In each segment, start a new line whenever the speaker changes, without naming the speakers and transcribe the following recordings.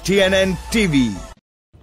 TNN TV।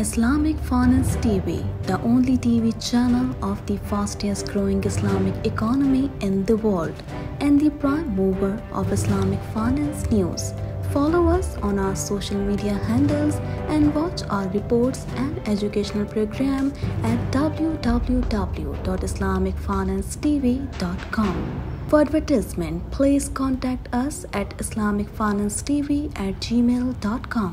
Islamic Finance TV, the only TV channel of the fastest growing Islamic economy in the world and the prime mover of Islamic finance news. Follow us on our social media handles and watch our reports and educational program at www.islamicfinancetv.com. For advertisement, please contact us at islamicfinancetv@gmail.com.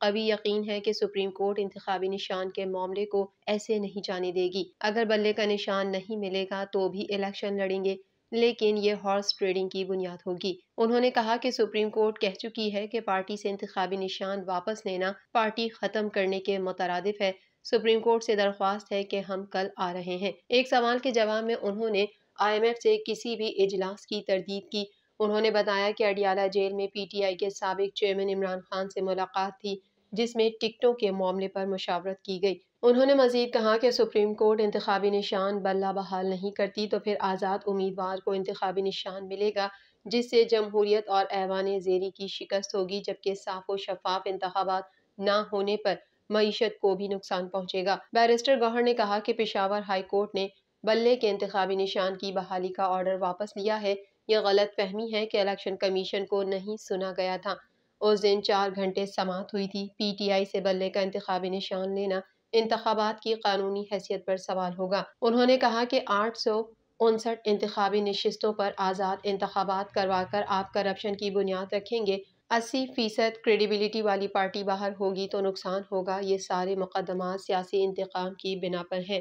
قوی یقین ہے کہ supreme court انتخابی نشان کے معاملے کو ایسے نہیں جانے دے گی۔ اگر بلے کا نشان نہیں ملے گا تو بھی الیکشن لڑیں گے، لیکن یہ ہارس ٹریڈنگ کی بنیاد ہوگی۔ انہوں نے کہا کہ سپریم کورٹ کہہ چکی ہے کہ پارٹی سے انتخابی نشان واپس لینا پارٹی ختم کرنے کے مترادف ہے۔ سپریم کورٹ سے درخواست ہے کہ ہم کل آ رہے ہیں۔ ایک سوال کے جواب میں انہوں نے IMF سے کسی بھی اجلاس کی تردید کی۔ انہوں نے بتایا کہ اڈیالہ جیل میں PTI کے سابق چیئرمین عمران خان سے ملاقات تھی، جس میں ٹکٹوں کے معاملے پر مشاورت کی گئی۔ انہوں نے مزید کہا کہ سپریم کورٹ انتخابی نشان بلہ بحال نہیں کرتی تو پھر آزاد امیدوار کو انتخابی نشان ملے گا، جس سے جمہوریت اور ایوان زیری کی شکست ہوگی، جبکہ صاف و شفاف انتخابات نہ ہونے پر معیشت کو بھی نقصان پہنچے گا۔ بیرسٹر گوہر نے کہا کہ پشاور ہائی کورٹ نے بلے کے انتخابی نشان کی بحالی کا آرڈر واپس لیا ہے۔ یہ غلط فہمی ہے کہ الیکشن کمیشن کو نہیں سنا گیا تھا۔ اس دن 4 گھنٹے سماعت ہوئی تھی۔ PTI سے بلے کا انتخابی نشان لینا انتخابات کی قانونی حیثیت پر سوال ہوگا۔ انہوں نے کہا کہ 859 انتخابی نشستوں پر آزاد انتخابات کروا کر آپ کرپشن کی بنیاد رکھیں گے، 80% کریڈیبلٹی والی پارٹی باہر ہوگی تو نقصان ہوگا۔ یہ سارے مقدمات سیاسی انتقام کی بنا پر ہیں۔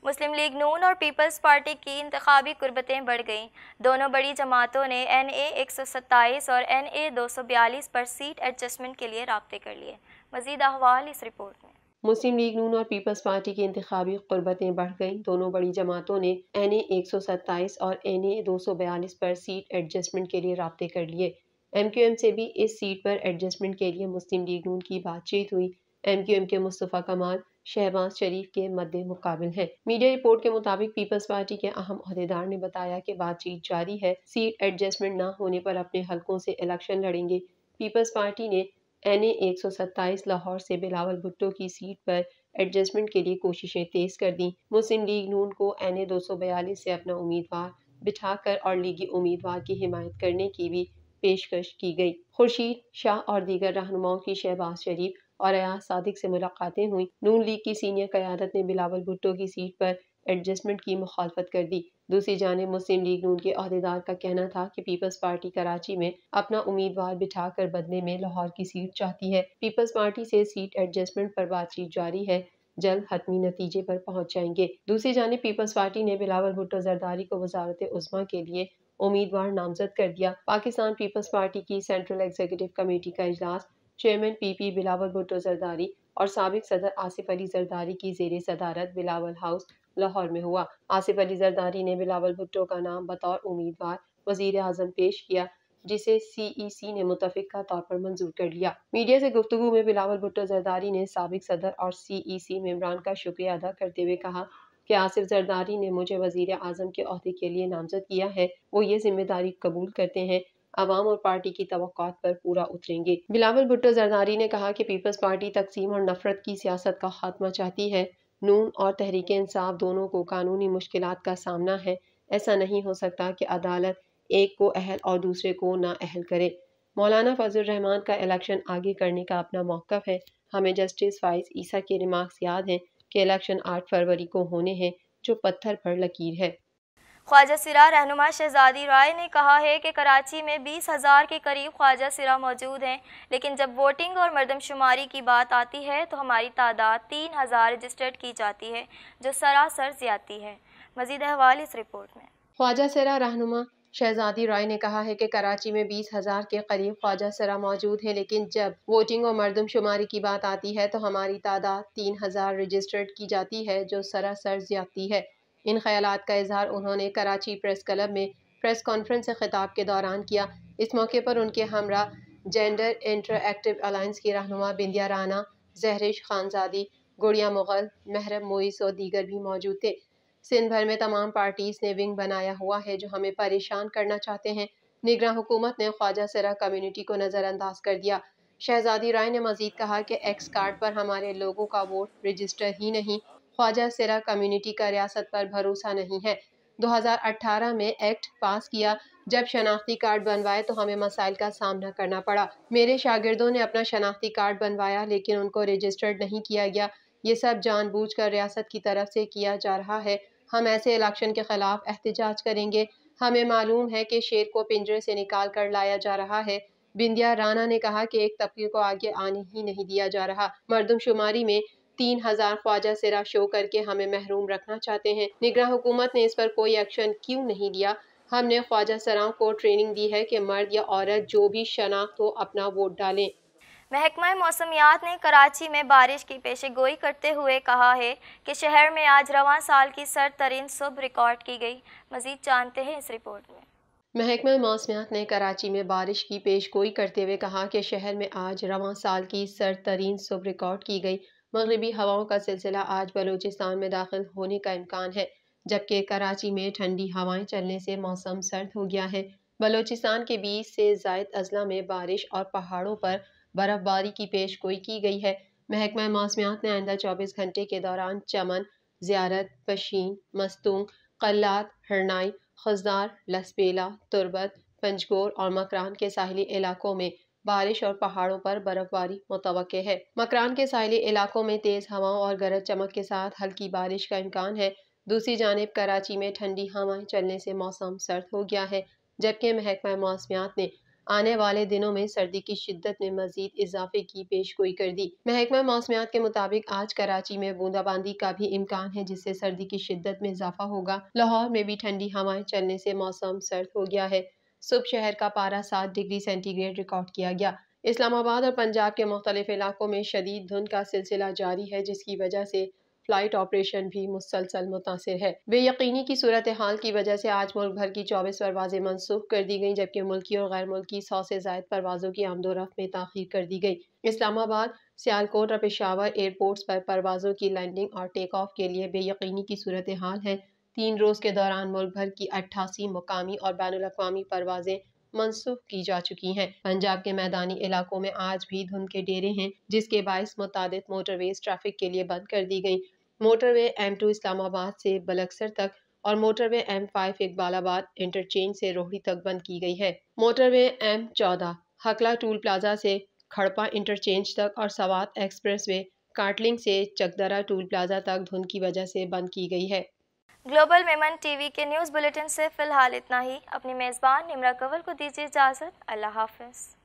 مسلم لیگ نون اور پیپلز پارٹی کی انتخابی قربتیں بڑھ گئیں۔ دونوں بڑی جماعتوں نے NA 127 اور NA 242 پر سیٹ ایڈجسٹمنٹ کے لیے رابطے کر لیے۔ مزید احوال اس رپورٹ میں۔
مسلم لیگ نون اور پیپلز پارٹی کی انتخابی قربتیں بڑھ گئیں۔ دونوں بڑی جماعتوں نے NA 127 اور NA 242 پر سیٹ ایڈجسٹمنٹ کے لیے رابطے کر لیے۔ MQM سے بھی اس سیٹ پر ایڈجسٹمنٹ کے لیے مسلم لیگ نون کی بات چیت ہوئی۔ MQM کے مصطفیٰ کمال شہباز شریف کے مد مقابل ہیں۔ میڈیا رپورٹ کے مطابق پیپلز پارٹی کے اہم عہدیدار نے بتایا کہ بات چیت جاری ہے، سیٹ ایڈجسٹمنٹ نہ ہونے پر اپنے حلقوں سے الیکشن لڑیں گے۔ پیپلز پارٹی نے NA 127 لاہور سے بلاول بھٹو کی سیٹ پر ایڈجسٹمنٹ کے لیے کوششیں تیز کر دیں۔ مسلم لیگ نون کو NA 242 سے اپنا امیدوار بٹھا کر اور لیگی امیدوار کی حمایت کرنے کی بھی پیشکش کی گئی۔ خورشید شاہ اور دیگر رہنماؤں کی شہباز شریف اور ایاز صادق سے ملاقاتیں ہوئیں۔ نون لیگ کی سینئر قیادت نے بلاول بھٹو کی سیٹ پر ایڈجسٹمنٹ کی مخالفت کر دی۔ دوسری جانب مسلم لیگ نون کے عہدیدار کا کہنا تھا کہ پیپلز پارٹی کراچی میں اپنا امیدوار بٹھا کر بدلے میں لاہور کی سیٹ چاہتی ہے۔ پیپلز پارٹی سے سیٹ ایڈجسٹمنٹ پر بات چیت جاری ہے، جلد حتمی نتیجے پر پہنچ جائیں گے۔ دوسری جانب پیپلز پارٹی نے بلاول بھٹو زرداری کو وزارت عظمیٰ کے لیے امیدوار نامزد کر دیا۔ پاکستان پیپلز پارٹی کی سینٹرل ایگزیکٹو کمیٹی کا اجلاس چیئرمین PP بلاول بھٹو زرداری اور سابق صدر آصف علی زرداری کی زیر صدارت بلاول ہاؤس لاہور میں ہوا۔ آصف علی زرداری نے بلاول بھٹو کا نام بطور امیدوار وزیر اعظم پیش کیا، جسے CEC نے متفقہ طور پر منظور کر لیا۔ میڈیا سے گفتگو میں بلاول بھٹو زرداری نے سابق صدر اور CEC ممبران کا شکریہ ادا کرتے ہوئے کہا کہ آصف زرداری نے مجھے وزیر اعظم کے عہدے کے لیے نامزد کیا ہے، وہ یہ ذمہ داری قبول کرتے ہیں، عوام اور پارٹی کی توقعات پر پورا اتریں گے۔ بلاول بھٹو زرداری نے کہا کہ پیپلز پارٹی تقسیم اور نفرت کی سیاست کا خاتمہ چاہتی ہے۔ نون اور تحریک انصاف دونوں کو قانونی مشکلات کا سامنا ہے۔ ایسا نہیں ہو سکتا کہ عدالت ایک کو اہل اور دوسرے کو نااہل کرے۔ مولانا فضل الرحمان کا الیکشن آگے کرنے کا اپنا موقف ہے۔ ہمیں جسٹس فائز عیسیٰ کے ریمارکس یاد ہیں کہ الیکشن 8 فروری کو ہونے ہیں، جو پتھر پر لکیر ہے۔
خواجہ سرا رہنما شہزادی رائے نے کہا ہے کہ کراچی میں 20,000 کے قریب خواجہ سرا موجود ہیں، لیکن جب ووٹنگ اور مردم شماری کی بات آتی ہے تو ہماری تعداد 3,000 رجسٹرڈ کی جاتی ہے، جو سراسر زیادتی ہے۔ مزید احوال اس رپورٹ میں۔
خواجہ سرا رہنما شہزادی رائے نے کہا ہے کہ کراچی میں 20,000 کے قریب خواجہ سرا موجود ہیں، لیکن جب ووٹنگ اور مردم شماری کی بات آتی ہے تو ہماری تعداد 3,000 رجسٹرڈ کی جاتی ہے، جو سراسر زیادتی ہے۔ ان خیالات کا اظہار انہوں نے کراچی پریس کلب میں پریس کانفرنس سے خطاب کے دوران کیا۔ اس موقع پر ان کے ہمراہ جینڈر انٹر ایکٹیو الائنس کی رہنما بندیا رانا، زہرش خانزادی، گڑیا مغل، محرم موئز اور دیگر بھی موجود تھے۔ سندھ بھر میں تمام پارٹیز نے ونگ بنایا ہوا ہے جو ہمیں پریشان کرنا چاہتے ہیں۔ نگراں حکومت نے خواجہ سرا کمیونٹی کو نظر انداز کر دیا۔ شہزادی رائے نے مزید کہا کہ ایکس کارڈ پر ہمارے لوگوں کا ووٹ رجسٹر ہی نہیں۔ خواجہ سرا کمیونٹی کا ریاست پر بھروسہ نہیں ہے۔ 2018 میں ایکٹ پاس کیا، جب شناختی کارڈ بنوائے تو ہمیں مسائل کا سامنا کرنا پڑا۔ میرے شاگردوں نے اپنا شناختی کارڈ بنوایا لیکن ان کو رجسٹرڈ نہیں کیا گیا۔ یہ سب جان بوجھ کر ریاست کی طرف سے کیا جا رہا ہے۔ ہم ایسے الیکشن کے خلاف احتجاج کریں گے۔ ہمیں معلوم ہے کہ شیر کو پنجرے سے نکال کر لایا جا رہا ہے۔ بندیا رانا نے کہا کہ ایک طبقے کو آگے آنے ہی نہیں دیا جا رہا، مردم شماری میں 3000 خواجہ سرا شو کر کے ہمیں محروم رکھنا چاہتے ہیں، نگراں حکومت نے اس پر کوئی ایکشن کیوں نہیں لیا؟ ہم نے خواجہ سراؤں کو ٹریننگ دی ہے کہ مرد یا عورت جو بھی شناخت ہو اپنا ووٹ ڈالیں۔
محکمہ موسمیات نے کراچی میں بارش کی پیشے گوئی کرتے ہوئے کہا ہے کہ شہر میں آج رواں سال کی سرد ترین صبح ریکارڈ کی گئی۔ مزید جانتے ہیں اس رپورٹ میں۔
محکمہ موسمیات نے کراچی میں بارش کی پیش گوئی کرتے ہوئے کہا کہ شہر میں آج رواں سال کی سرد ترین صبح ریکارڈ کی گئی۔ مغربی ہواؤں کا سلسلہ آج بلوچستان میں داخل ہونے کا امکان ہے، جبکہ کراچی میں ٹھنڈی ہوائیں چلنے سے موسم سرد ہو گیا ہے۔ بلوچستان کے 20 سے زائد اضلاع میں بارش اور پہاڑوں پر برف باری کی پیش گوئی کی گئی ہے۔ محکمہ موسمیات نے آئندہ 24 گھنٹے کے دوران چمن، زیارت، پشین، مستونگ، قلات، ہرنائی، خزدار، لسبیلا، تربت، پنجگور اور مکران کے ساحلی علاقوں میں بارش اور پہاڑوں پر برف باری متوقع ہے۔ مکران کے ساحلی علاقوں میں تیز ہواؤں اور گرج چمک کے ساتھ ہلکی بارش کا امکان ہے۔ دوسری جانب کراچی میں ٹھنڈی ہوائیں چلنے سے موسم سرد ہو گیا ہے، جبکہ محکمہ موسمیات نے آنے والے دنوں میں سردی کی شدت میں مزید اضافے کی پیش گوئی کر دی۔ محکمہ موسمیات کے مطابق آج کراچی میں بوندا باندی کا بھی امکان ہے، جس سے سردی کی شدت میں اضافہ ہوگا۔ لاہور میں بھی ٹھنڈی ہوائیں چلنے سے موسم سرد ہو گیا ہے۔ صبح شہر کا پارہ 7 ڈگری سینٹی گریڈ ریکارڈ کیا گیا۔ اسلام آباد اور پنجاب کے مختلف علاقوں میں شدید دھند کا سلسلہ جاری ہے، جس کی وجہ سے فلائٹ آپریشن بھی مسلسل متاثر ہے۔ بے یقینی کی صورتحال کی وجہ سے آج ملک بھر کی 24 پروازیں منسوخ کر دی گئیں، جبکہ ملکی اور غیر ملکی 100 سے زائد پروازوں کی آمد و رفت میں تاخیر کر دی گئی۔ اسلام آباد، سیالکوٹ اور پشاور ایئرپورٹس پر پروازوں کی لینڈنگ اور ٹیک آف کے لیے بے یقینی کی صورتحال ہے۔ 3 روز کے دوران ملک بھر کی 88 مقامی اور بین الاقوامی پروازیں منسوخ کی جا چکی ہیں۔ پنجاب کے میدانی علاقوں میں آج بھی دھند کے ڈیرے ہیں، جس کے باعث متعدد موٹر ویز ٹریفک کے لیے بند کر دی گئی۔ موٹر وے M2 اسلام آباد سے بلکسر تک اور موٹر وے M5 اقبال آباد انٹرچینج سے روہڑی تک بند کی گئی ہے۔ موٹر وے M14 ہکلا ٹول پلازا سے کھڑپا انٹرچینج تک اور سوات ایکسپریس وے کارٹلنگ سے چکدرہ ٹول پلازا تک دھند کی وجہ سے بند کی گئی ہے۔
گلوبل ویمن ٹی وی کے نیوز بلیٹن سے فی الحال اتنا ہی۔ اپنی میزبان نمرہ کول کو دیجیے اجازت۔ اللہ حافظ۔